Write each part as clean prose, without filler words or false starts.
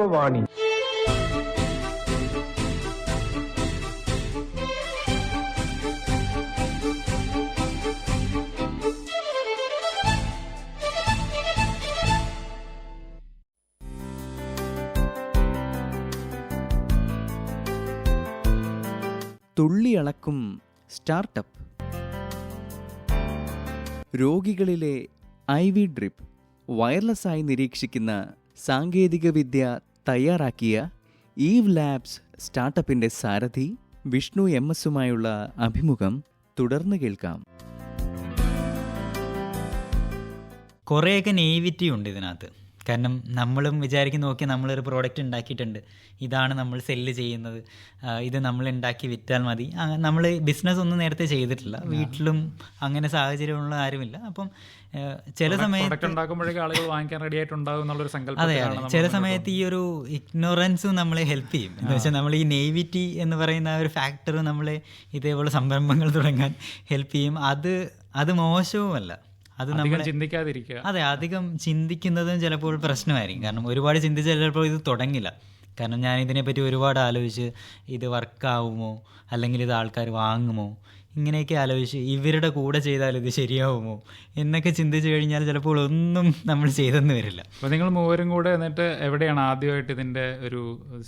അനുഭവവാണി. തുള്ളിയളക്കും startup. രോഗികളിലെ IV drip വയർലെസ്സായി നിരീക്ഷിക്കുന്ന സാങ്കേതികവിദ്യ തയ്യാറാക്കിയ ഈവ് ലാബ്സ് സ്റ്റാർട്ടപ്പിൻ്റെ സാരഥി വിഷ്ണു MS-ഉമായുള്ള അഭിമുഖം തുടർന്ന് കേൾക്കാം. കുറേയൊക്കെ നെയ്വിറ്റി ഉണ്ട് ഇതിനകത്ത്. കാരണം നമ്മളും വിചാരിക്കുന്ന നോക്കി നമ്മളൊരു പ്രോഡക്റ്റ് ഉണ്ടാക്കിയിട്ടുണ്ട്, ഇതാണ് നമ്മൾ സെല്ല് ചെയ്യുന്നത്, ഇത് നമ്മൾ ഉണ്ടാക്കി വിറ്റാൽ മതി. നമ്മൾ ബിസിനസ് ഒന്നും നേരത്തെ ചെയ്തിട്ടില്ല, വീട്ടിലും അങ്ങനെ സാഹചര്യമുള്ള ആരുമില്ല. അപ്പം ചില സമയത്ത് ആളുകൾ വാങ്ങിക്കാൻ റെഡി ആയിട്ടുണ്ടാവും എന്നുള്ളൊരു സങ്കല്പം. അതെ അതെ, ചില സമയത്ത് ഈ ഒരു ഇഗ്നോറൻസും നമ്മളെ ഹെൽപ്പ് ചെയ്യും. എന്ന് വെച്ചാൽ നമ്മൾ ഈ നെയ്വിറ്റി എന്ന് പറയുന്ന ഒരു ഫാക്ടർ നമ്മളെ ഇതേപോലെ സംരംഭങ്ങൾ തുടങ്ങാൻ ഹെൽപ്പ് ചെയ്യും. അത് മോശവുമല്ല. അത് നമ്മൾ ചിന്തിക്കാതിരിക്കുക. അതെ, അധികം ചിന്തിക്കുന്നതും ചിലപ്പോൾ പ്രശ്നമായിരിക്കും. കാരണം ഒരുപാട് ചിന്തിച്ചാൽ ചിലപ്പോൾ ഇത് തുടങ്ങില്ല. കാരണം ഞാൻ ഇതിനെപ്പറ്റി ഒരുപാട് ആലോചിച്ച് ഇത് വർക്കാവുമോ, അല്ലെങ്കിൽ ഇത് ആൾക്കാർ വാങ്ങുമോ, ഇങ്ങനെയൊക്കെ ആലോചിച്ച് ഇവരുടെ കൂടെ ചെയ്താൽ ഇത് ശരിയാവുമോ എന്നൊക്കെ ചിന്തിച്ച് കഴിഞ്ഞാൽ ചിലപ്പോൾ ഒന്നും നമ്മൾ ചെയ്തെന്ന് വരില്ല. അപ്പോൾ നിങ്ങൾ മൂവരും കൂടെ എന്നിട്ട് എവിടെയാണ് ആദ്യമായിട്ട് ഇതിൻ്റെ ഒരു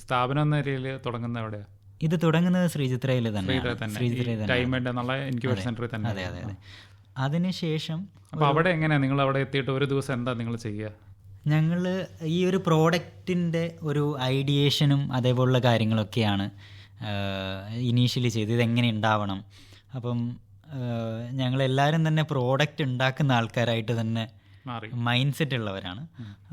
സ്ഥാപനം എന്ന രീതിയിൽ തുടങ്ങുന്നത്? എവിടെയാണ് ഇത് തുടങ്ങുന്നത്? ശ്രീചിത്രയിൽ തന്നെ. അതെ അതെ അതെ. അതിനുശേഷം അപ്പോൾ അവിടെ എങ്ങനെയാണ് നിങ്ങൾ അവിടെ എത്തിയിട്ട് ഒരു ദിവസം എന്താ നിങ്ങൾ ചെയ്യുക? ഞങ്ങൾ ഈ ഒരു പ്രോഡക്റ്റിൻ്റെ ഒരു ഐഡിയേഷനും അതേപോലുള്ള കാര്യങ്ങളൊക്കെയാണ് ഇനീഷ്യലി ചെയ്ത് ഇതെങ്ങനെ ഉണ്ടാവണം. അപ്പം ഞങ്ങളെല്ലാവരും തന്നെ പ്രോഡക്റ്റ് ഉണ്ടാക്കുന്ന ആൾക്കാരായിട്ട് തന്നെ മൈൻഡ് സെറ്റ് ഉള്ളവരാണ്.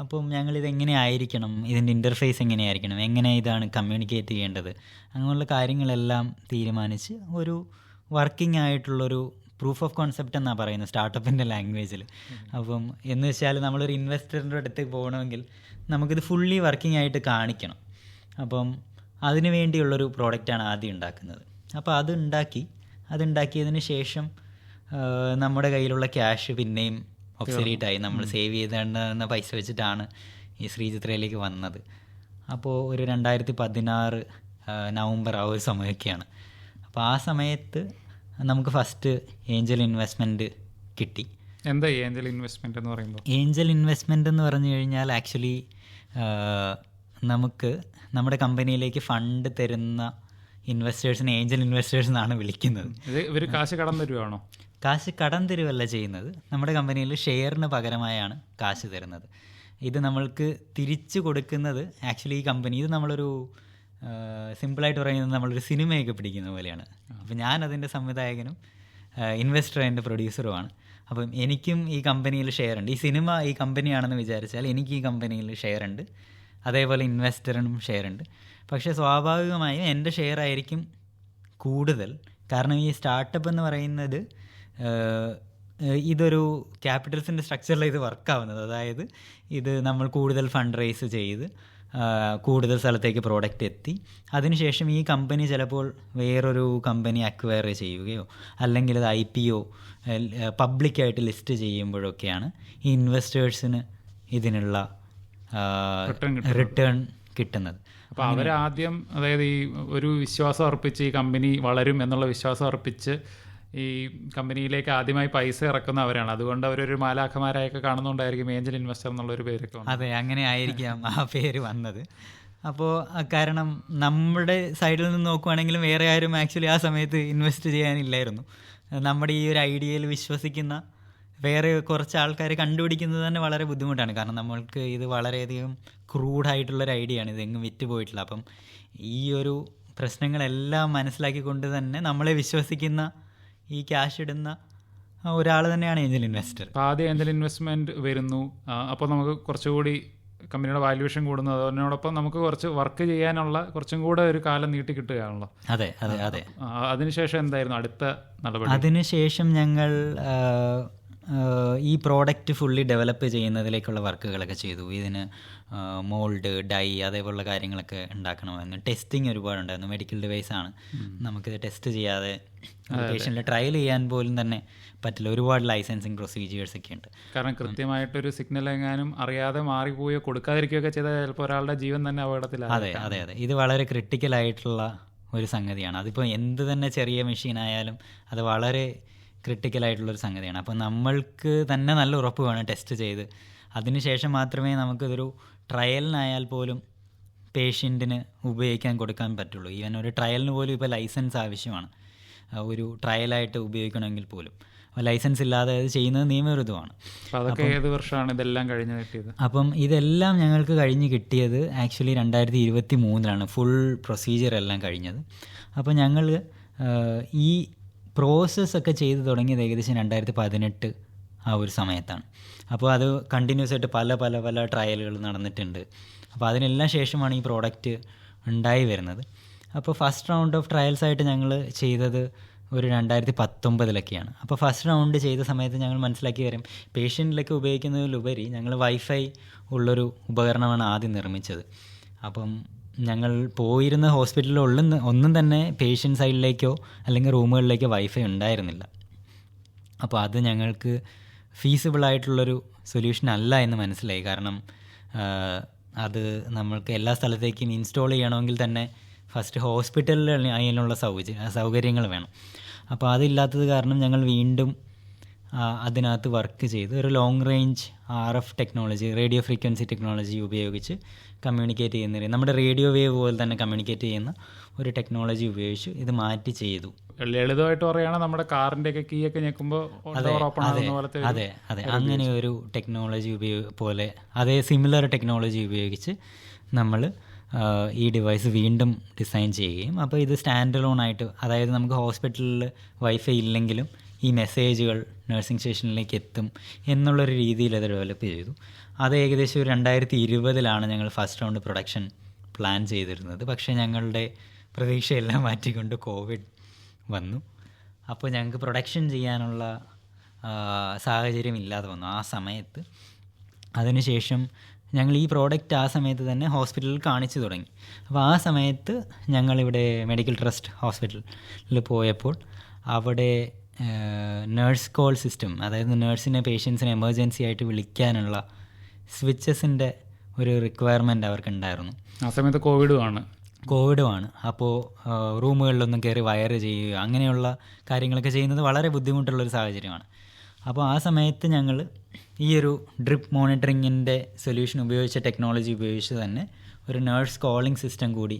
അപ്പം ഞങ്ങളിതെങ്ങനെ ആയിരിക്കണം, ഇതിൻ്റെ ഇൻ്റർഫേസ് എങ്ങനെയായിരിക്കണം, എങ്ങനെ ഇതാണ് കമ്മ്യൂണിക്കേറ്റ് ചെയ്യേണ്ടത്, അങ്ങനെയുള്ള കാര്യങ്ങളെല്ലാം തീരുമാനിച്ച് ഒരു വർക്കിംഗ് ആയിട്ടുള്ളൊരു പ്രൂഫ് ഓഫ് കോൺസെപ്റ്റ് എന്നാണ് പറയുന്നത് സ്റ്റാർട്ടപ്പിൻ്റെ ലാംഗ്വേജിൽ. അപ്പം എന്ന് വെച്ചാൽ നമ്മളൊരു ഇൻവെസ്റ്ററിൻ്റെ അടുത്തേക്ക് പോകണമെങ്കിൽ നമുക്കിത് ഫുള്ളി വർക്കിംഗ് ആയിട്ട് കാണിക്കണം. അപ്പം അതിന് വേണ്ടിയുള്ളൊരു പ്രോഡക്റ്റാണ് ആദ്യം ഉണ്ടാക്കുന്നത്. അപ്പോൾ അതുണ്ടാക്കിയതിന് ശേഷം നമ്മുടെ കയ്യിലുള്ള ക്യാഷ് പിന്നെയും ഒബ്സൊലീറ്റായി. നമ്മൾ സേവ് ചെയ്തേണ്ടുന്ന പൈസ വെച്ചിട്ടാണ് ഈ ശ്രീചിത്രയിലേക്ക് വന്നത്. അപ്പോൾ ഒരു 2016 നവംബർ ആ ഒരു സമയമൊക്കെയാണ്. അപ്പോൾ ആ സമയത്ത് നമുക്ക് ഫസ്റ്റ് ഏഞ്ചൽ ഇൻവെസ്റ്റ്മെൻറ്റ് കിട്ടി. എന്താ ഏഞ്ചൽ ഇൻവെസ്റ്റ്മെൻറ്റ് എന്ന് പറയുമ്പോൾ? ഏഞ്ചൽ ഇൻവെസ്റ്റ്മെൻറ്റ് എന്ന് പറഞ്ഞു കഴിഞ്ഞാൽ ആക്ച്വലി നമുക്ക് നമ്മുടെ കമ്പനിയിലേക്ക് ഫണ്ട് തരുന്ന ഇൻവെസ്റ്റേഴ്സിനെ ഏഞ്ചൽ ഇൻവെസ്റ്റേഴ്സ് എന്നാണ് വിളിക്കുന്നത്. ഇവർ കാശ് കടം തരുവാണോ? കാശ് കടം തരുവല്ല ചെയ്യുന്നത്. നമ്മുടെ കമ്പനിയിൽ ഷെയറിന് പകരമായാണ് കാശ് തരുന്നത്. ഇത് നമ്മൾക്ക് തിരിച്ചു കൊടുക്കുന്നത് ആക്ച്വലി ഈ കമ്പനി, ഇത് നമ്മളൊരു സിമ്പിളായിട്ട് പറയുന്നത് നമ്മളൊരു സിനിമയൊക്കെ പിടിക്കുന്ന പോലെയാണ്. അപ്പോൾ ഞാൻ അതിൻ്റെ സംവിധായകനും ഇൻവെസ്റ്റർ എൻ്റെ പ്രൊഡ്യൂസറുമാണ്. അപ്പം എനിക്കും ഈ കമ്പനിയിൽ ഷെയർ ഉണ്ട്. ഈ സിനിമ ഈ കമ്പനിയാണെന്ന് വിചാരിച്ചാൽ എനിക്ക് ഈ കമ്പനിയിൽ ഷെയർ ഉണ്ട്, അതേപോലെ ഇൻവെസ്റ്ററിനും ഷെയർ ഉണ്ട്. പക്ഷേ സ്വാഭാവികമായും എൻ്റെ ഷെയർ ആയിരിക്കും കൂടുതൽ. കാരണം ഈ സ്റ്റാർട്ടപ്പ് എന്ന് പറയുന്നത് ഇതൊരു ക്യാപിറ്റൽസിൻ്റെ സ്ട്രക്ചറിൽ ഇത് വർക്കാവുന്നത്. അതായത് ഇത് നമ്മൾ കൂടുതൽ ഫണ്ട് റേസ് ചെയ്ത് കൂടുതൽ സ്ഥലത്തേക്ക് പ്രോഡക്റ്റ് എത്തി അതിനുശേഷം ഈ കമ്പനി ചിലപ്പോൾ വേറൊരു കമ്പനി അക്വയർ ചെയ്യുകയോ അല്ലെങ്കിൽ അത് IPO പബ്ലിക്കായിട്ട് ലിസ്റ്റ് ചെയ്യുമ്പോഴൊക്കെയാണ് ഈ ഇൻവെസ്റ്റേഴ്സിന് ഇതിനുള്ള റിട്ടേൺ കിട്ടുന്നത്. അപ്പോൾ അവരാദ്യം അതായത് ഈ ഒരു വിശ്വാസം അർപ്പിച്ച് ഈ കമ്പനി വളരും എന്നുള്ള വിശ്വാസം അർപ്പിച്ച് ഈ കമ്പനിയിലേക്ക് ആദ്യമായി പൈസ ഇറക്കുന്നവരാണ്. അതുകൊണ്ട് അവരൊരു മാലാഖമാരായൊക്കെ കാണുന്നുണ്ടായിരിക്കും ഏഞ്ചൽ ഇൻവെസ്റ്റർ എന്നുള്ളൊരു പേരൊക്കെ. അതെ, അങ്ങനെ ആയിരിക്കാം ആ പേര് വന്നത്. അപ്പോൾ കാരണം നമ്മുടെ സൈഡിൽ നിന്ന് നോക്കുവാണെങ്കിലും വേറെ ആരും ആക്ച്വലി ആ സമയത്ത് ഇൻവെസ്റ്റ് ചെയ്യാനില്ലായിരുന്നു. നമ്മുടെ ഈ ഒരു ഐഡിയയിൽ വിശ്വസിക്കുന്ന വേറെ കുറച്ച് ആൾക്കാരെ കണ്ടുപിടിക്കുന്നത് തന്നെ വളരെ ബുദ്ധിമുട്ടാണ്. കാരണം നമ്മൾക്ക് ഇത് വളരെയധികം ക്രൂഡായിട്ടുള്ളൊരു ഐഡിയ ആണ്, ഇതെങ്ങും വിറ്റ് പോയിട്ടില്ല. അപ്പം ഈ ഒരു പ്രശ്നങ്ങളെല്ലാം മനസ്സിലാക്കിക്കൊണ്ട് തന്നെ നമ്മളെ വിശ്വസിക്കുന്ന ഈ ക്യാഷ് ഇടുന്ന ഒരാൾ തന്നെയാണ് ഏഞ്ചൽ ഇൻവെസ്റ്റർ. ആദ്യം ഏഞ്ചൽ ഇൻവെസ്റ്റ്മെൻറ്റ് വരുന്നു. അപ്പോൾ നമുക്ക് കുറച്ചുകൂടി കമ്പനിയുടെ വാല്യൂഷൻ കൂടുന്നു. അതിനോടൊപ്പം നമുക്ക് കുറച്ച് വർക്ക് ചെയ്യാനുള്ള കുറച്ചും കൂടെ ഒരു കാലം നീട്ടി കിട്ടുകയാണല്ലോ. അതെ അതെ അതെ. അതിനുശേഷം എന്തായിരുന്നു അടുത്ത നടപടി? അതിനുശേഷം ഞങ്ങൾ ഈ പ്രോഡക്റ്റ് ഫുള്ളി ഡെവലപ്പ് ചെയ്യുന്നതിലേക്കുള്ള വർക്കുകളൊക്കെ ചെയ്തു. ഇതിന് മോൾഡ്, ഡൈ അതേപോലുള്ള കാര്യങ്ങളൊക്കെ ഉണ്ടാക്കണമായിരുന്നു. ടെസ്റ്റിംഗ് ഒരുപാടുണ്ടായിരുന്നു. മെഡിക്കൽ ഡിവൈസാണ്, നമുക്കിത് ടെസ്റ്റ് ചെയ്യാതെ പേഷ്യൻറ്റിൽ ട്രയൽ ചെയ്യാൻ പോലും തന്നെ പറ്റില്ല. ഒരുപാട് ലൈസൻസിങ് പ്രൊസീജിയേഴ്സ് ഒക്കെ ഉണ്ട്. കാരണം കൃത്യമായിട്ടൊരു സിഗ്നൽ എങ്ങാനും അറിയാതെ മാറിപ്പോയോ കൊടുക്കാതിരിക്കുകയൊക്കെ ചെയ്താൽ ചിലപ്പോൾ ഒരാളുടെ ജീവൻ തന്നെ അപകടത്തിലാണ്. അതെ അതെ അതെ, ഇത് വളരെ ക്രിട്ടിക്കലായിട്ടുള്ള ഒരു സംഗതിയാണ്. അതിപ്പോൾ എന്ത് തന്നെ ചെറിയ മെഷീനായാലും അത് വളരെ ക്രിട്ടിക്കലായിട്ടുള്ളൊരു സംഗതിയാണ്. അപ്പോൾ നമ്മൾക്ക് തന്നെ നല്ല ഉറപ്പ് വേണം ടെസ്റ്റ് ചെയ്ത്, അതിനുശേഷം മാത്രമേ നമുക്കിതൊരു ട്രയലിനായാൽ പോലും പേഷ്യൻറ്റിന് ഉപയോഗിക്കാൻ കൊടുക്കാൻ പറ്റുള്ളൂ. ഈവൻ ഒരു ട്രയലിന് പോലും ഇപ്പോൾ ലൈസൻസ് ആവശ്യമാണ്, ഒരു ട്രയലായിട്ട് ഉപയോഗിക്കണമെങ്കിൽ പോലും. ലൈസൻസ് ഇല്ലാതെ അത് ചെയ്യുന്നത് നിയമവിരുദ്ധമാണ്. അതൊക്കെ ഏത് വർഷമാണ് ഇതെല്ലാം കഴിഞ്ഞ് കിട്ടിയത്? അപ്പം ഇതെല്ലാം ഞങ്ങൾക്ക് കഴിഞ്ഞ് കിട്ടിയത് ആക്ച്വലി 2023 ഫുൾ പ്രൊസീജിയർ എല്ലാം കഴിഞ്ഞത്. അപ്പോൾ ഞങ്ങൾ ഈ പ്രോസസ്സൊക്കെ ചെയ്ത് തുടങ്ങിയത് ഏകദേശം 2018 ആ ഒരു സമയത്താണ്. അപ്പോൾ അത് കണ്ടിന്യൂസ് ആയിട്ട് പല പല പല ട്രയലുകൾ നടന്നിട്ടുണ്ട്. അപ്പോൾ അതിനെല്ലാം ശേഷമാണ് ഈ പ്രോഡക്റ്റ് ഉണ്ടായി വരുന്നത്. അപ്പോൾ ഫസ്റ്റ് റൗണ്ട് ഓഫ് ട്രയൽസ് ആയിട്ട് ഞങ്ങൾ ചെയ്തത് ഒരു 2019 അപ്പോൾ ഫസ്റ്റ് റൗണ്ട് ചെയ്ത സമയത്ത് ഞങ്ങൾ മനസ്സിലാക്കി വരും, പേഷ്യൻറ്റിലൊക്കെ ഉപയോഗിക്കുന്നതിലുപരി ഞങ്ങൾ വൈഫൈ ഉള്ളൊരു ഉപകരണമാണ് ആദ്യം നിർമ്മിച്ചത്. അപ്പം ഞങ്ങൾ പോയിരുന്ന ഹോസ്പിറ്റലിൽ ഒന്നും തന്നെ പേഷ്യൻ്റ് സൈഡിലേക്കോ അല്ലെങ്കിൽ റൂമുകളിലേക്കോ വൈഫൈ ഉണ്ടായിരുന്നില്ല. അപ്പോൾ അത് ഞങ്ങൾക്ക് ഫീസിബിളായിട്ടുള്ളൊരു സൊല്യൂഷൻ അല്ല എന്ന് മനസ്സിലായി. കാരണം അത് നമ്മൾക്ക് എല്ലാ സ്ഥലത്തേക്കും ഇൻസ്റ്റാൾ ചെയ്യണമെങ്കിൽ തന്നെ ഫസ്റ്റ് ഹോസ്പിറ്റലിൽ അതിനുള്ള സൗകര്യങ്ങൾ വേണം. അപ്പോൾ അതില്ലാത്തത് കാരണം ഞങ്ങൾ വീണ്ടും അതിനകത്ത് വർക്ക് ചെയ്ത് ഒരു long range RF technology, radio frequency technology ഉപയോഗിച്ച് കമ്മ്യൂണിക്കേറ്റ് ചെയ്യുന്ന, നമ്മുടെ റേഡിയോ വേവ് പോലെ തന്നെ കമ്മ്യൂണിക്കേറ്റ് ചെയ്യുന്ന ഒരു ടെക്നോളജി ഉപയോഗിച്ച് ഇത് മാറ്റി ചെയ്തു. ലളിതമായിട്ട് പറയുകയാണെങ്കിൽ നമ്മുടെ കാറിൻ്റെ ഒക്കെ കീ ഒക്കെ ഞെക്കുമ്പോൾ അതെ അതെ, അങ്ങനെ ഒരു ടെക്നോളജി പോലെ അതേ സിമിലർ ടെക്നോളജി ഉപയോഗിച്ച് നമ്മൾ ഈ ഡിവൈസ് വീണ്ടും ഡിസൈൻ ചെയ്യുകയും, അപ്പോൾ ഇത് സ്റ്റാൻഡ് അലോൺ ആയിട്ട്, അതായത് നമുക്ക് ഹോസ്പിറ്റലിൽ വൈഫൈ ഇല്ലെങ്കിലും ഈ മെസ്സേജുകൾ നഴ്സിംഗ് സ്റ്റേഷനിലേക്ക് എത്തും എന്നുള്ളൊരു രീതിയിൽ അത് ഡെവലപ്പ് ചെയ്തു. അത് ഏകദേശം ഒരു 2020 ഞങ്ങൾ ഫസ്റ്റ് റൗണ്ട് പ്രൊഡക്ഷൻ പ്ലാൻ ചെയ്തിരുന്നത്. പക്ഷേ ഞങ്ങളുടെ പ്രതീക്ഷയെല്ലാം മാറ്റിക്കൊണ്ട് കോവിഡ് വന്നു. അപ്പോൾ ഞങ്ങൾക്ക് പ്രൊഡക്ഷൻ ചെയ്യാനുള്ള സാഹചര്യം ഇല്ലാതെ വന്നു ആ സമയത്ത്. അതിനുശേഷം ഞങ്ങൾ ഈ പ്രോഡക്റ്റ് ആ സമയത്ത് തന്നെ ഹോസ്പിറ്റലിൽ കാണിച്ചു തുടങ്ങി. അപ്പോൾ ആ സമയത്ത് ഞങ്ങളിവിടെ മെഡിക്കൽ ട്രസ്റ്റ് ഹോസ്പിറ്റലിൽ പോയപ്പോൾ അവിടെ നേഴ്സ് കോൾ സിസ്റ്റം, അതായത് നേഴ്സിനെ പേഷ്യൻസിനെ എമർജൻസി ആയിട്ട് വിളിക്കാനുള്ള സ്വിച്ചസിൻ്റെ ഒരു റിക്വയർമെൻറ്റ് അവർക്കുണ്ടായിരുന്നു. ആ സമയത്ത് കോവിഡുമാണ്. അപ്പോൾ റൂമുകളിലൊന്നും കയറി വയർ ചെയ്യുക അങ്ങനെയുള്ള കാര്യങ്ങളൊക്കെ ചെയ്യുന്നത് വളരെ ബുദ്ധിമുട്ടുള്ളൊരു സാഹചര്യമാണ്. അപ്പോൾ ആ സമയത്ത് ഞങ്ങൾ ഈ ഒരു ഡ്രിപ്പ് മോണിറ്ററിങ്ങിൻ്റെ സൊല്യൂഷൻ ഉപയോഗിച്ച ടെക്നോളജി ഉപയോഗിച്ച് തന്നെ ഒരു നേഴ്സ് കോളിംഗ് സിസ്റ്റം കൂടി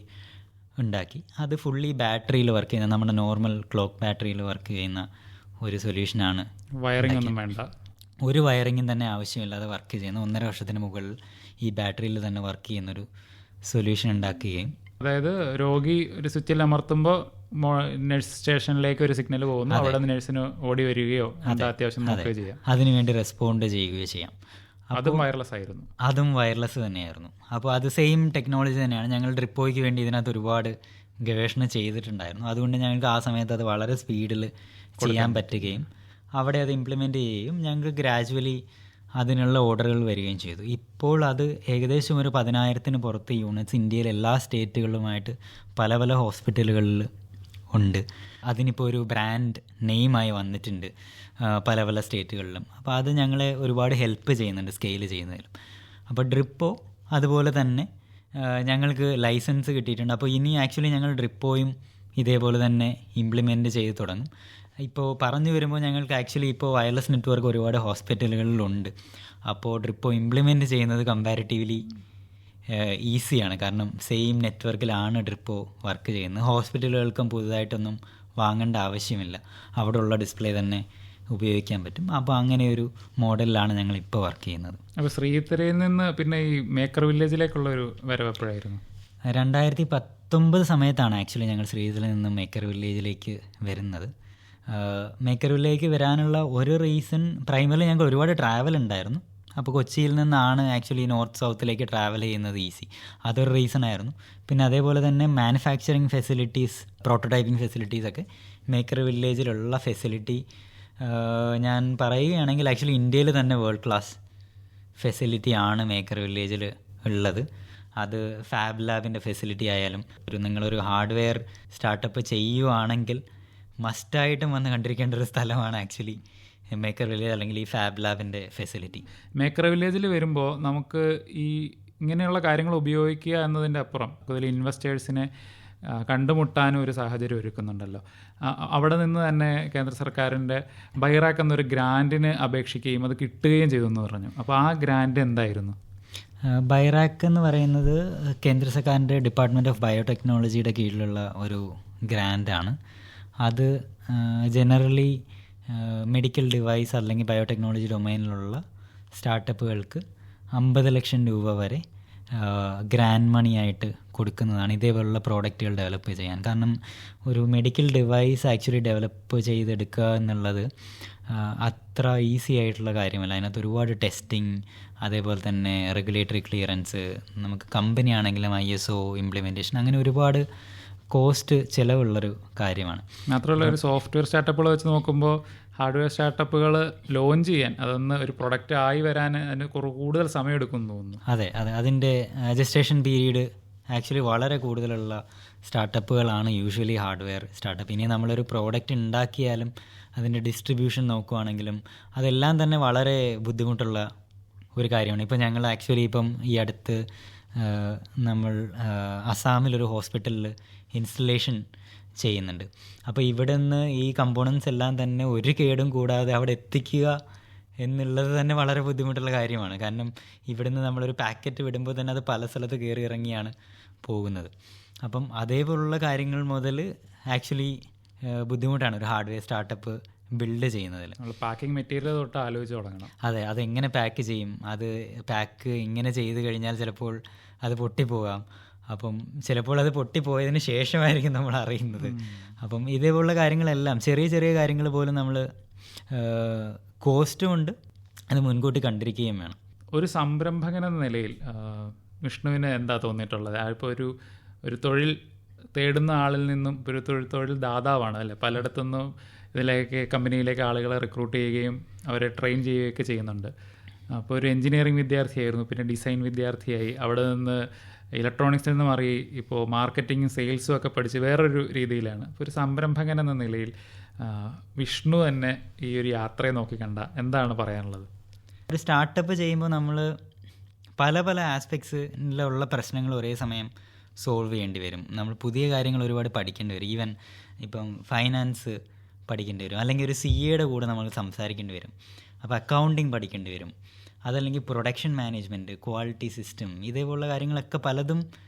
ഉണ്ടാക്കി. അത് ഫുള്ളി ബാറ്ററിയിൽ വർക്ക് ചെയ്യുന്ന, നമ്മുടെ നോർമൽ ക്ലോക്ക് ബാറ്ററിയിൽ വർക്ക് ചെയ്യുന്ന ഒരു സൊല്യൂഷനാണ്. വയറിംഗ് ഒന്നും വേണ്ട, ഒരു വയറിങ്ങും തന്നെ ആവശ്യമില്ലാതെ വർക്ക് ചെയ്യുന്ന, 1.5 വർഷത്തിന് മുകളിൽ ഈ ബാറ്ററിയിൽ തന്നെ വർക്ക് ചെയ്യുന്നൊരു സൊല്യൂഷൻ ഉണ്ടാക്കുകയും, അതായത് രോഗി ഒരു സ്വിച്ചിൽ അമർത്തുമ്പോൾ നഴ്സ് സ്റ്റേഷനിലേക്ക് ഒരു സിഗ്നൽ പോകുന്നു, അവിടെ നഴ്സിന് ഓടി വരികയോ അത്യാവശ്യം നോക്കുകയോ ചെയ്യാം, അതിനുവേണ്ടി റെസ്പോണ്ട് ചെയ്യുകയോ ചെയ്യാം. അതും വയർലെസ് ആയിരുന്നു. അതും വയർലെസ് തന്നെയായിരുന്നു. അപ്പോൾ അത് സെയിം ടെക്നോളജി തന്നെയാണ്. ഞങ്ങൾ ഡ്രിപ്പോയ്ക്ക് വേണ്ടി ഇതിനകത്ത് ഒരുപാട് ഗവേഷണം ചെയ്തിട്ടുണ്ടായിരുന്നു. അതുകൊണ്ട് ഞങ്ങൾക്ക് ആ സമയത്ത് അത് വളരെ സ്പീഡിൽ ചെയ്യാൻ പറ്റുകയും അവിടെ അത് ഇംപ്ലിമെൻ്റ് ചെയ്യുകയും ഞങ്ങൾക്ക് ഗ്രാജുവലി അതിനുള്ള ഓർഡറുകൾ വരികയും ചെയ്തു. ഇപ്പോൾ അത് ഏകദേശം ഒരു 10,000-ന് പുറത്ത് യൂണിറ്റ്സ് ഇന്ത്യയിലെ എല്ലാ സ്റ്റേറ്റുകളുമായിട്ട് പല പല ഹോസ്പിറ്റലുകളിൽ ഉണ്ട്. അതിനിപ്പോൾ ഒരു ബ്രാൻഡ് നെയിമായി വന്നിട്ടുണ്ട് പല പല സ്റ്റേറ്റുകളിലും. അപ്പോൾ അത് ഞങ്ങളെ ഒരുപാട് ഹെൽപ്പ് ചെയ്യുന്നുണ്ട് സ്കെയിൽ ചെയ്യുന്നതിലും. അപ്പോൾ ഡ്രിപ്പോ അതുപോലെ തന്നെ ഞങ്ങൾക്ക് ലൈസൻസ് കിട്ടിയിട്ടുണ്ട്. അപ്പോൾ ഇനി ആക്ച്വലി ഞങ്ങൾ ഡ്രിപ്പോയും ഇതേപോലെ തന്നെ ഇംപ്ലിമെൻറ്റ് ചെയ്ത് തുടങ്ങും. ഇപ്പോൾ പറഞ്ഞു വരുമ്പോൾ ഞങ്ങൾക്ക് ആക്ച്വലി ഇപ്പോൾ വയർലെസ് നെറ്റ്വർക്ക് ഒരുപാട് ഹോസ്പിറ്റലുകളിലുണ്ട്. അപ്പോൾ ഡ്രിപ്പോ ഇംപ്ലിമെൻറ്റ് ചെയ്യുന്നത് കമ്പാരിറ്റീവ്ലി ഈസിയാണ്. കാരണം സെയിം നെറ്റ്വർക്കിലാണ് ഡ്രിപ്പോ വർക്ക് ചെയ്യുന്നത്. ഹോസ്പിറ്റലുകൾക്കും പുതുതായിട്ടൊന്നും വാങ്ങേണ്ട ആവശ്യമില്ല, അവിടെ ഉള്ള ഡിസ്പ്ലേ തന്നെ ഉപയോഗിക്കാൻ പറ്റും. അപ്പോൾ അങ്ങനെ ഒരു മോഡലിലാണ് ഞങ്ങൾ ഇപ്പോൾ വർക്ക് ചെയ്യുന്നത്. അപ്പോൾ ശ്രീധരയിൽ നിന്ന് പിന്നെ ഈ മേക്കർ വില്ലേജിലേക്കുള്ള ഒരു വരവ് എപ്പോഴായിരുന്നു? 2019 സമയത്താണ് ആക്ച്വലി ഞങ്ങൾ ശ്രീധരയിൽ നിന്ന് മേക്കർ വില്ലേജിലേക്ക് വരുന്നത്. മേക്കർ വില്ലേജിലേക്ക് വരാനുള്ള ഒരു റീസൺ പ്രൈമറിലി ഞങ്ങൾക്ക് ഒരുപാട് ട്രാവൽ ഉണ്ടായിരുന്നു. അപ്പോൾ കൊച്ചിയിൽ നിന്നാണ് ആക്ച്വലി നോർത്ത് സൗത്തിലേക്ക് ട്രാവൽ ചെയ്യുന്നത് ഈസി, അതൊരു റീസൺ ആയിരുന്നു. പിന്നെ അതേപോലെ തന്നെ മാനുഫാക്ചറിങ് ഫെസിലിറ്റീസ്, പ്രോട്ടോടൈപ്പിംഗ് ഫെസിലിറ്റീസൊക്കെ മേക്കർ വില്ലേജിലുള്ള ഫെസിലിറ്റി ഞാൻ പറയുകയാണെങ്കിൽ ആക്ച്വലി ഇന്ത്യയിൽ തന്നെ വേൾഡ് ക്ലാസ് ഫെസിലിറ്റി ആണ് മേക്കർ വില്ലേജിൽ ഉള്ളത്. അത് ഫാബ് ലാബിൻ്റെ ഫെസിലിറ്റി ആയാലും നിങ്ങളൊരു ഹാർഡ്വെയർ സ്റ്റാർട്ടപ്പ് ചെയ്യുവാണെങ്കിൽ മസ്റ്റായിട്ടും വന്ന് കണ്ടിരിക്കേണ്ട ഒരു സ്ഥലമാണ് ആക്ച്വലി മേക്കർ വില്ലേജ് അല്ലെങ്കിൽ ഈ ഫാബ് ലാബിൻ്റെ ഫെസിലിറ്റി. മേക്കർ വില്ലേജിൽ വരുമ്പോൾ നമുക്ക് ഈ ഇങ്ങനെയുള്ള കാര്യങ്ങൾ ഉപയോഗിക്കുക എന്നതിൻ്റെ അപ്പുറം കൂടുതൽ ഇൻവെസ്റ്റേഴ്സിനെ കണ്ടുമുട്ടാനും ഒരു സാഹചര്യം ഒരുക്കുന്നുണ്ടല്ലോ. അവിടെ നിന്ന് തന്നെ കേന്ദ്ര സർക്കാരിൻ്റെ ബൈറാക്ക് എന്നൊരു ഗ്രാൻറ്റിന് അപേക്ഷിക്കുകയും അത് കിട്ടുകയും ചെയ്തു എന്ന് പറഞ്ഞു. അപ്പോൾ ആ ഗ്രാൻറ്റ് എന്തായിരുന്നു? ബൈറാക്ക് എന്ന് പറയുന്നത് കേന്ദ്ര സർക്കാരിൻ്റെ ഡിപ്പാർട്ട്മെൻറ്റ് ഓഫ് ബയോടെക്നോളജിയുടെ കീഴിലുള്ള ഒരു ഗ്രാൻറ്റാണ്. അത് ജനറലി മെഡിക്കൽ ഡിവൈസ് അല്ലെങ്കിൽ ബയോടെക്നോളജി ഡൊമൈനിലുള്ള സ്റ്റാർട്ടപ്പുകൾക്ക് 50 ലക്ഷം രൂപ വരെ ഗ്രാൻഡ് മണി ആയിട്ട് കൊടുക്കുന്നതാണ് ഇതേപോലുള്ള പ്രോഡക്റ്റുകൾ ഡെവലപ്പ് ചെയ്യാൻ. കാരണം ഒരു മെഡിക്കൽ ഡിവൈസ് ആക്ച്വലി ഡെവലപ്പ് ചെയ്തെടുക്കുക എന്നുള്ളത് അത്ര ഈസി ആയിട്ടുള്ള കാര്യമല്ല. അതിനകത്ത് ഒരുപാട് ടെസ്റ്റിംഗ്, അതേപോലെ തന്നെ റെഗുലേറ്ററി ക്ലിയറൻസ്, നമുക്ക് കമ്പനി ആണെങ്കിലും ISO ഇംപ്ലിമെൻറ്റേഷൻ, അങ്ങനെ ഒരുപാട് കോസ്റ്റ് ചിലവുള്ളൊരു കാര്യമാണ്. മാത്രമല്ല ഒരു സോഫ്റ്റ്വെയർ സ്റ്റാർട്ടപ്പുകൾ വെച്ച് നോക്കുമ്പോൾ ഹാർഡ്വെയർ സ്റ്റാർട്ടപ്പുകൾ ലോഞ്ച് ചെയ്യാൻ, അതൊന്ന് ഒരു പ്രൊഡക്റ്റ് ആയി വരാൻ അതിന് കൂടുതൽ സമയം എടുക്കുമെന്ന് തോന്നുന്നു. അതെ, അതിൻ്റെ ജസ്റ്റേഷൻ പീരീഡ് ആക്ച്വലി വളരെ കൂടുതലുള്ള സ്റ്റാർട്ടപ്പുകളാണ് യൂഷ്വലി ഹാർഡ്വെയർ സ്റ്റാർട്ടപ്പ്. ഇനി നമ്മളൊരു പ്രോഡക്റ്റ് ഉണ്ടാക്കിയാലും അതിൻ്റെ ഡിസ്ട്രിബ്യൂഷൻ നോക്കുവാണെങ്കിലും അതെല്ലാം തന്നെ വളരെ ബുദ്ധിമുട്ടുള്ള ഒരു കാര്യമാണ്. ഇപ്പോൾ ഞങ്ങൾ ആക്ച്വലി ഈ അടുത്ത് നമ്മൾ അസാമിലൊരു ഹോസ്പിറ്റലിൽ ഇൻസ്റ്റലേഷൻ ചെയ്യുന്നുണ്ട്. അപ്പോൾ ഇവിടെ നിന്ന് ഈ കമ്പോണൻസ് എല്ലാം തന്നെ ഒരു കേടും കൂടാതെ അവിടെ എത്തിക്കുക എന്നുള്ളത് തന്നെ വളരെ ബുദ്ധിമുട്ടുള്ള കാര്യമാണ്. കാരണം ഇവിടുന്ന് നമ്മളൊരു പാക്കറ്റ് വിടുമ്പോൾ തന്നെ അത് പല സ്ഥലത്ത് കയറി ഇറങ്ങിയാണ് പോകുന്നത്. അപ്പം അതേപോലുള്ള കാര്യങ്ങൾ മുതൽ ആക്ച്വലി ബുദ്ധിമുട്ടാണ് ഒരു ഹാർഡ്വെയർ സ്റ്റാർട്ടപ്പ് ബിൽഡ് ചെയ്യുന്നതിൽ. പാക്കിംഗ് മെറ്റീരിയൽ തൊട്ട് ആലോചിച്ച് തുടങ്ങണം. അതെ, അതെങ്ങനെ പാക്ക് ചെയ്യും, അത് പാക്ക് ഇങ്ങനെ ചെയ്ത് കഴിഞ്ഞാൽ ചിലപ്പോൾ അത് പൊട്ടിപ്പോകാം. അപ്പം ചിലപ്പോൾ അത് പൊട്ടിപ്പോയതിന് ശേഷമായിരിക്കും നമ്മൾ അറിയുന്നത്. അപ്പം ഇതേപോലുള്ള കാര്യങ്ങളെല്ലാം, ചെറിയ ചെറിയ കാര്യങ്ങൾ പോലും നമ്മൾ കോസ്റ്റും ഉണ്ട്, അത് മുൻകൂട്ടി കണ്ടിരിക്കുകയും വേണം. ഒരു സംരംഭകൻ എന്ന നിലയിൽ വിഷ്ണുവിന് എന്താ തോന്നിയിട്ടുള്ളത്? ഇപ്പോൾ ഒരു തൊഴിൽ തേടുന്ന ആളിൽ നിന്നും ഒരു തൊഴിൽ ദാതാവാണ് അല്ലേ, പലയിടത്തുനിന്നും ഇതിലേക്ക് കമ്പനിയിലേക്ക് ആളുകളെ റിക്രൂട്ട് ചെയ്യുകയും അവരെ ട്രെയിൻ ചെയ്യുകയൊക്കെ ചെയ്യുന്നുണ്ട്. അപ്പോൾ ഒരു എൻജിനീയറിംഗ് വിദ്യാർത്ഥിയായിരുന്നു, പിന്നെ ഡിസൈൻ വിദ്യാർത്ഥിയായി, അവിടെ നിന്ന് ഇലക്ട്രോണിക്സിൽ നിന്ന് മാറി ഇപ്പോൾ മാർക്കറ്റിങ്ങും സെയിൽസും ഒക്കെ പഠിച്ച് വേറൊരു രീതിയിലാണ്. അപ്പോൾ ഒരു സംരംഭകൻ എന്ന നിലയിൽ വിഷ്ണു തന്നെ ഈ ഒരു യാത്രയെ നോക്കിക്കണ്ട എന്താണ് പറയാനുള്ളത്? ഒരു സ്റ്റാർട്ടപ്പ് ചെയ്യുമ്പോൾ നമ്മൾ പല പല ആസ്പെക്ട്സിലുള്ള പ്രശ്നങ്ങൾ ഒരേ സമയം സോൾവ് ചെയ്യേണ്ടി വരും. നമ്മൾ പുതിയ കാര്യങ്ങൾ ഒരുപാട് പഠിക്കേണ്ടി വരും. ഈവൻ ഇപ്പം ഫൈനാൻസ് പഠിക്കേണ്ടി വരും, അല്ലെങ്കിൽ ഒരു CAയുടെ കൂടെ നമ്മൾ സംസാരിക്കേണ്ടി വരും. അപ്പോൾ അക്കൗണ്ടിങ് പഠിക്കേണ്ടി വരും, അതല്ലെങ്കിൽ പ്രൊഡക്ഷൻ മാനേജ്മെൻറ്റ്, ക്വാളിറ്റി സിസ്റ്റം, ഇതേപോലുള്ള കാര്യങ്ങളൊക്കെ പലതും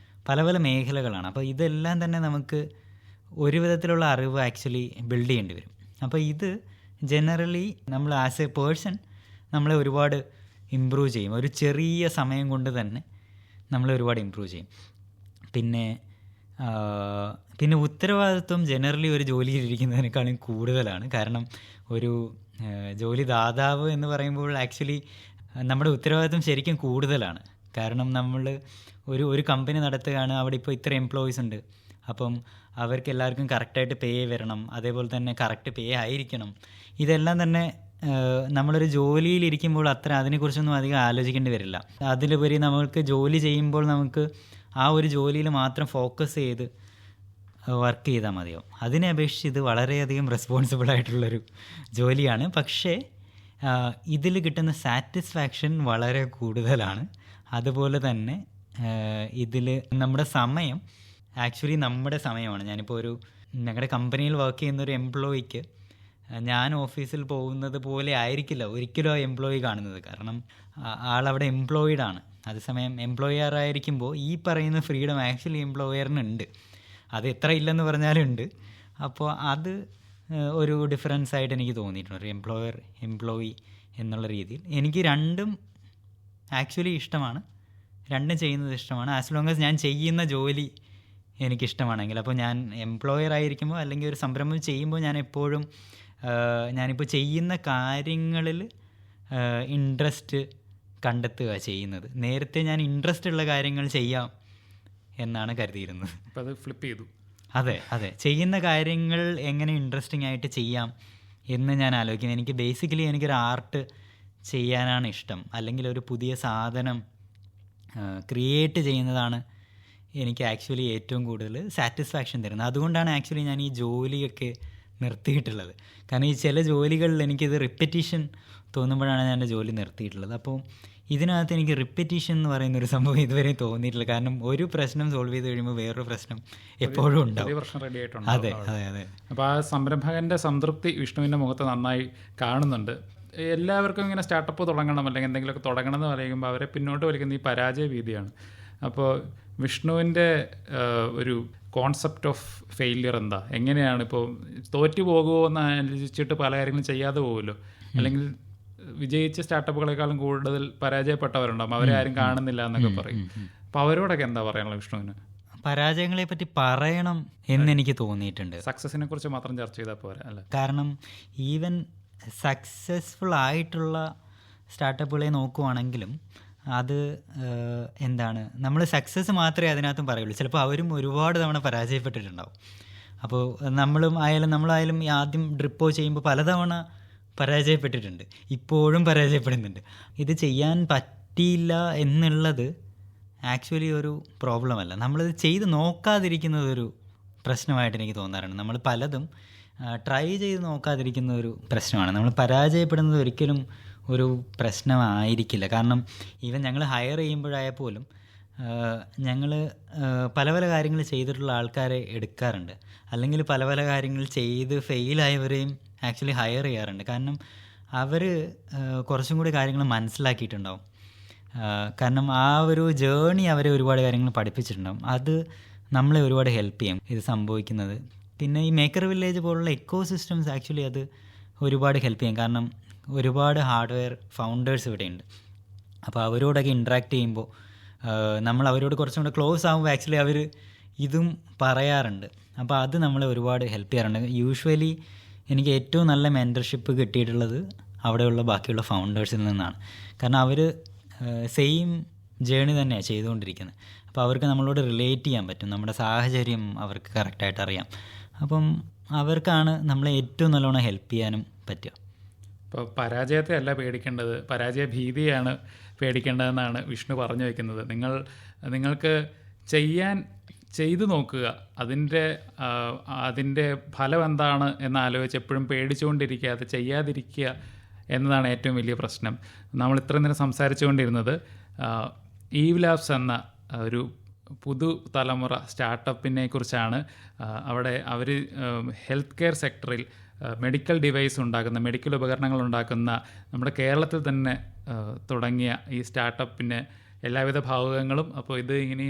പല പല മേഖലകളാണ്. അപ്പോൾ ഇതെല്ലാം തന്നെ നമുക്ക് ഒരു വിധത്തിലുള്ള അറിവ് ആക്ച്വലി ബിൽഡ് ചെയ്യേണ്ടി വരും. അപ്പോൾ ഇത് ജനറലി നമ്മൾ ആസ് എ പേഴ്സൺ നമ്മളെ ഒരുപാട് ഇമ്പ്രൂവ് ചെയ്യും. ഒരു ചെറിയ സമയം കൊണ്ട് തന്നെ നമ്മളെ ഒരുപാട് ഇമ്പ്രൂവ് ചെയ്യും. പിന്നെ ഉത്തരവാദിത്വം ജനറലി ഒരു ജോലിയിലിരിക്കുന്നതിനേക്കാളും കൂടുതലാണ്. കാരണം ഒരു ജോലി ദാതാവ് എന്ന് പറയുമ്പോൾ ആക്ച്വലി നമ്മുടെ ഉത്തരവാദിത്വം ശരിക്കും കൂടുതലാണ്. കാരണം നമ്മൾ ഒരു കമ്പനി നടത്തുകയാണ്, അവിടെ ഇപ്പോൾ ഇത്ര എംപ്ലോയീസ് ഉണ്ട്, അപ്പം അവർക്ക് എല്ലാവർക്കും കറക്റ്റായിട്ട് പേ വരണം, അതേപോലെ തന്നെ കറക്റ്റ് പേ ആയിരിക്കണം. ഇതെല്ലാം തന്നെ നമ്മളൊരു ജോലിയിലിരിക്കുമ്പോൾ അതിനെക്കുറിച്ചൊന്നും അധികം ആലോചിക്കേണ്ടി വരില്ല. അതിലുപരി നമ്മൾക്ക് ജോലി ചെയ്യുമ്പോൾ നമുക്ക് ആ ഒരു ജോലിയിൽ മാത്രം ഫോക്കസ് ചെയ്ത് വർക്ക് ചെയ്താൽ മതിയാവും. അതിനെ അപേക്ഷിച്ച് ഇത് വളരെയധികം റെസ്പോൺസിബിളായിട്ടുള്ളൊരു ജോലിയാണ്. പക്ഷേ ഇതിൽ കിട്ടുന്ന സാറ്റിസ്ഫാക്ഷൻ വളരെ കൂടുതലാണ്. അതുപോലെ തന്നെ ഇതിൽ നമ്മുടെ സമയം ആക്ച്വലി നമ്മുടെ സമയമാണ്. ഞാനിപ്പോൾ ഞങ്ങളുടെ കമ്പനിയിൽ വർക്ക് ചെയ്യുന്നൊരു എംപ്ലോയിക്ക് ഞാൻ ഓഫീസിൽ പോകുന്നത് പോലെ ആയിരിക്കില്ല ഒരിക്കലും ആ എംപ്ലോയി കാണുന്നത്. കാരണം ആളവിടെ എംപ്ലോയിഡാണ്. അതേസമയം എംപ്ലോയറായിരിക്കുമ്പോൾ ഈ പറയുന്ന ഫ്രീഡം ആക്ച്വലി എംപ്ലോയറിനുണ്ട്. അത് എത്ര ഇല്ലെന്ന് പറഞ്ഞാലും ഉണ്ട്. അപ്പോൾ അത് ഒരു ഡിഫറൻസ് ആയിട്ട് എനിക്ക് തോന്നിയിട്ടുണ്ട്, ഒരു എംപ്ലോയി എന്നുള്ള രീതിയിൽ. എനിക്ക് രണ്ടും ആക്ച്വലി ഇഷ്ടമാണ്, രണ്ടും ചെയ്യുന്നത് ഇഷ്ടമാണ്, ആസ് ലോങ് ആസ് ഞാൻ ചെയ്യുന്ന ജോലി എനിക്കിഷ്ടമാണെങ്കിൽ. അപ്പോൾ ഞാൻ എംപ്ലോയർ ആയിരിക്കുമ്പോൾ അല്ലെങ്കിൽ ഒരു സംരംഭം ചെയ്യുമ്പോൾ ഞാൻ എപ്പോഴും ഞാനിപ്പോൾ ചെയ്യുന്ന കാര്യങ്ങളിൽ ഇൻട്രസ്റ്റ് കണ്ടെത്തുക ചെയ്യുന്നത്. നേരത്തെ ഞാൻ ഇൻട്രസ്റ്റ് ഉള്ള കാര്യങ്ങൾ ചെയ്യാം എന്നാണ് കരുതിയിരുന്നത്. അപ്പോൾ അത് ഫ്ലിപ്പ് ചെയ്തു. അതെ, ചെയ്യുന്ന കാര്യങ്ങൾ എങ്ങനെ ഇൻട്രസ്റ്റിംഗ് ആയിട്ട് ചെയ്യാം എന്ന് ഞാൻ ആലോചിക്കുന്നത്. എനിക്ക് ബേസിക്കലി എനിക്കൊരു ആർട്ട് ചെയ്യാനാണ് ഇഷ്ടം, അല്ലെങ്കിൽ ഒരു പുതിയ സാധനം ക്രിയേറ്റ് ചെയ്യുന്നതാണ് എനിക്ക് ആക്ച്വലി ഏറ്റവും കൂടുതൽ സാറ്റിസ്ഫാക്ഷൻ തരുന്നത്. അതുകൊണ്ടാണ് ആക്ച്വലി ഞാൻ ഈ ജോലിയൊക്കെ നിർത്തിയിട്ടുള്ളത്. കാരണം ഈ ചില ജോലികളിൽ എനിക്കിത് റിപ്പറ്റീഷൻ തോന്നുമ്പോഴാണ് ഞാൻ എൻ്റെ ജോലി നിർത്തിയിട്ടുള്ളത്. അപ്പോൾ ഇതിനകത്ത് എനിക്ക് റിപ്പറ്റീഷൻ എന്ന് പറയുന്നൊരു സംഭവം ഇതുവരെ തോന്നിയിട്ടില്ല. കാരണം ഒരു പ്രശ്നം സോൾവ് ചെയ്ത് കഴിയുമ്പോൾ വേറൊരു പ്രശ്നം എപ്പോഴും ഉണ്ടാവും. പ്രശ്നം റെഡി ആയിട്ടുണ്ട്. അതെ അതെ അതെ. അപ്പോൾ ആ സംരംഭകൻ്റെ സംതൃപ്തി വിഷ്ണുവിൻ്റെ മുഖത്ത് നന്നായി കാണുന്നുണ്ട്. എല്ലാവർക്കും ഇങ്ങനെ സ്റ്റാർട്ടപ്പ് തുടങ്ങണം അല്ലെങ്കിൽ എന്തെങ്കിലുമൊക്കെ തുടങ്ങണം എന്ന് പറയുമ്പോൾ അവരെ പിന്നോട്ട് വലിക്കുന്ന ഈ പരാജയ ഭീതിയാണ്. അപ്പോൾ വിഷ്ണുവിൻ്റെ ഒരു കോൺസെപ്റ്റ് ഓഫ് ഫെയിലിയർ എന്താ? എങ്ങനെയാണ് ഇപ്പോൾ തോറ്റു പോകുമോ എന്ന് ആലോചിച്ചിട്ട് പല കാര്യങ്ങളും ചെയ്യാതെ പോകുമല്ലോ, അല്ലെങ്കിൽ വിജയിച്ച സ്റ്റാർട്ടപ്പുകളെക്കാളും കൂടുതൽ പരാജയപ്പെട്ടവരുണ്ടാവും, അവരെ ആരും കാണുന്നില്ല എന്നൊക്കെ പറയും. അപ്പോൾ അവരോടൊക്കെ എന്താ പറയാനുള്ളത് വിഷ്ണുവിന്? പരാജയങ്ങളെ പറ്റി പറയണം എന്നെനിക്ക് തോന്നിയിട്ടുണ്ട്. സക്സസിനെ കുറിച്ച് മാത്രം ചർച്ച ചെയ്താൽ പോരാ അല്ലേ? കാരണം ഈവൻ സക്സസ്ഫുൾ ആയിട്ടുള്ള സ്റ്റാർട്ടപ്പുകളെ നോക്കുവാണെങ്കിലും അത് എന്താണ്, നമ്മൾ സക്സസ് മാത്രമേ അതിനകത്തും പറയുള്ളൂ. ചിലപ്പോൾ അവരും ഒരുപാട് തവണ പരാജയപ്പെട്ടിട്ടുണ്ടാവും. അപ്പോൾ നമ്മളായാലും ഈ ആദ്യം ഡ്രിപ്പോ ചെയ്യുമ്പോൾ പലതവണ പരാജയപ്പെട്ടിട്ടുണ്ട്, ഇപ്പോഴും പരാജയപ്പെടുന്നുണ്ട്. ഇത് ചെയ്യാൻ പറ്റിയില്ല എന്നുള്ളത് ആക്ച്വലി ഒരു പ്രോബ്ലം അല്ല, നമ്മളിത് ചെയ്ത് നോക്കാതിരിക്കുന്നതൊരു പ്രശ്നമായിട്ട് എനിക്ക് തോന്നാറുണ്ട്. നമ്മൾ പലതും ട്രൈ ചെയ്ത് നോക്കാതിരിക്കുന്ന ഒരു പ്രശ്നമാണ്. നമ്മൾ പരാജയപ്പെടുന്നത് ഒരിക്കലും ഒരു പ്രശ്നമായിരിക്കില്ല. കാരണം ഈവൻ ഞങ്ങൾ ഹയർ ചെയ്യുമ്പോഴായാൽ പോലും ഞങ്ങൾ പല പല കാര്യങ്ങൾ ചെയ്തിട്ടുള്ള ആൾക്കാരെ എടുക്കാറുണ്ട്, അല്ലെങ്കിൽ പല പല കാര്യങ്ങൾ ചെയ്ത് ഫെയിലായവരെയും ആക്ച്വലി ഹയർ ചെയ്യാറുണ്ട്. കാരണം അവർ കുറച്ചും കൂടി കാര്യങ്ങൾ മനസ്സിലാക്കിയിട്ടുണ്ടാവും. കാരണം ആ ഒരു ജേണി അവരെ ഒരുപാട് കാര്യങ്ങൾ പഠിപ്പിച്ചിട്ടുണ്ടാവും. അത് നമ്മളെ ഒരുപാട് ഹെൽപ്പ് ചെയ്യും ഇത് സംഭവിക്കുന്നത്. പിന്നെ ഈ മേക്കർ വില്ലേജ് പോലുള്ള എക്കോ സിസ്റ്റംസ് ആക്ച്വലി അത് ഒരുപാട് ഹെൽപ്പ് ചെയ്യും. കാരണം ഒരുപാട് ഹാർഡ്വെയർ ഫൗണ്ടേഴ്സ് ഇവിടെയുണ്ട്. അപ്പോൾ അവരോടൊക്കെ ഇൻട്രാക്ട് ചെയ്യുമ്പോൾ നമ്മൾ അവരോട് കുറച്ചും കൂടെ ക്ലോസ് ആകുമ്പോൾ ആക്ച്വലി അവർ ഇതും പറയാറുണ്ട്. അപ്പോൾ അത് നമ്മളെ ഒരുപാട് ഹെൽപ്പ് ചെയ്യാറുണ്ട്. യൂഷ്വലി എനിക്ക് ഏറ്റവും നല്ല മെൻറ്റർഷിപ്പ് കിട്ടിയിട്ടുള്ളത് അവിടെയുള്ള ബാക്കിയുള്ള ഫൗണ്ടേഴ്സിൽ നിന്നാണ്. കാരണം അവർ സെയിം ജേണി തന്നെയാണ് ചെയ്തുകൊണ്ടിരിക്കുന്നത്. അപ്പോൾ അവർക്ക് നമ്മളോട് റിലേറ്റ് ചെയ്യാൻ പറ്റും, നമ്മുടെ സാഹചര്യം അവർക്ക് കറക്റ്റായിട്ട് അറിയാം. അപ്പം അവർക്കാണ് നമ്മളെ ഏറ്റവും നല്ലോണം ഹെൽപ്പ് ചെയ്യാനും പറ്റുക. ഇപ്പോൾ പരാജയത്തെ അല്ല പേടിക്കേണ്ടത്, പരാജയ ഭീതിയാണ് പേടിക്കേണ്ടതെന്നാണ് വിഷ്ണു പറഞ്ഞു വയ്ക്കുന്നത്. നിങ്ങൾക്ക് ചെയ്തു നോക്കുക, അതിൻ്റെ ഫലം എന്താണ് എന്നാലോചിച്ച് എപ്പോഴും പേടിച്ചുകൊണ്ടിരിക്കുക, ചെയ്യാതിരിക്കുക എന്നതാണ് ഏറ്റവും വലിയ പ്രശ്നം. നമ്മൾ ഇത്രയും നേരം സംസാരിച്ചുകൊണ്ടിരുന്നത് ഈവ് ലാബ്സ് എന്ന ഒരു പുതുതലമുറ സ്റ്റാർട്ടപ്പിനെ കുറിച്ചാണ്. അവിടെ അവർ ഹെൽത്ത് കെയർ സെക്ടറിൽ മെഡിക്കൽ ഡിവൈസ് ഉണ്ടാക്കുന്ന, മെഡിക്കൽ ഉപകരണങ്ങൾ ഉണ്ടാക്കുന്ന, നമ്മുടെ കേരളത്തിൽ തന്നെ തുടങ്ങിയ ഈ സ്റ്റാർട്ടപ്പിന് എല്ലാവിധ ഭാവുകങ്ങളും. അപ്പോൾ ഇത് ഇങ്ങനെ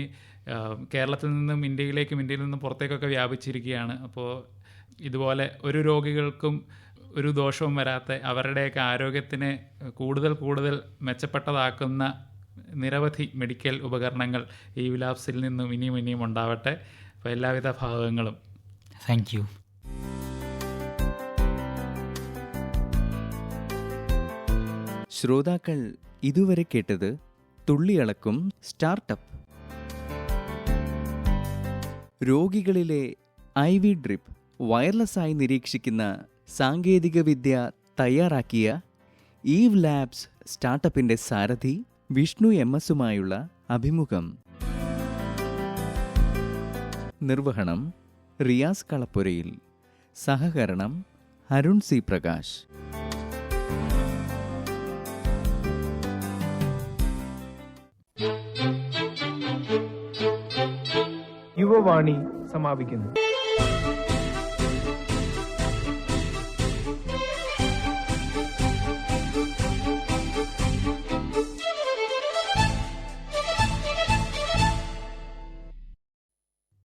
കേരളത്തിൽ നിന്നും ഇന്ത്യയിൽ നിന്നും പുറത്തേക്കൊക്കെ വ്യാപിച്ചിരിക്കുകയാണ്. അപ്പോൾ ഇതുപോലെ ഒരു രോഗികൾക്കും ഒരു ദോഷവും വരാത്ത, അവരുടെയൊക്കെ ആരോഗ്യത്തിനെ കൂടുതൽ മെച്ചപ്പെട്ടതാക്കുന്ന നിരവധി മെഡിക്കൽ ഉപകരണങ്ങൾ ഈ ലാബ്സിൽ നിന്നും ഇനിയും ഉണ്ടാവട്ടെ. അപ്പോൾ എല്ലാവിധ ഭാഗങ്ങളും. Thank you. ശ്രോതാക്കൾ ഇതുവരെ കേട്ടത് തുള്ളിയളക്കും സ്റ്റാർട്ടപ്പ്. രോഗികളിലെ IV ഡ്രിപ്പ് വയർലെസ്സായി നിരീക്ഷിക്കുന്ന സാങ്കേതികവിദ്യ തയ്യാറാക്കിയ ഈവ് ലാബ്സ് സ്റ്റാർട്ടപ്പിൻ്റെ സാരഥി വിഷ്ണു MS-ഉമായുള്ള അഭിമുഖം. നിർവഹണം റിയാസ് കളപ്പുരയിൽ. സഹകരണം അരുൺ C. പ്രകാശ്. യുവവാണി സമാപിക്കുന്നു.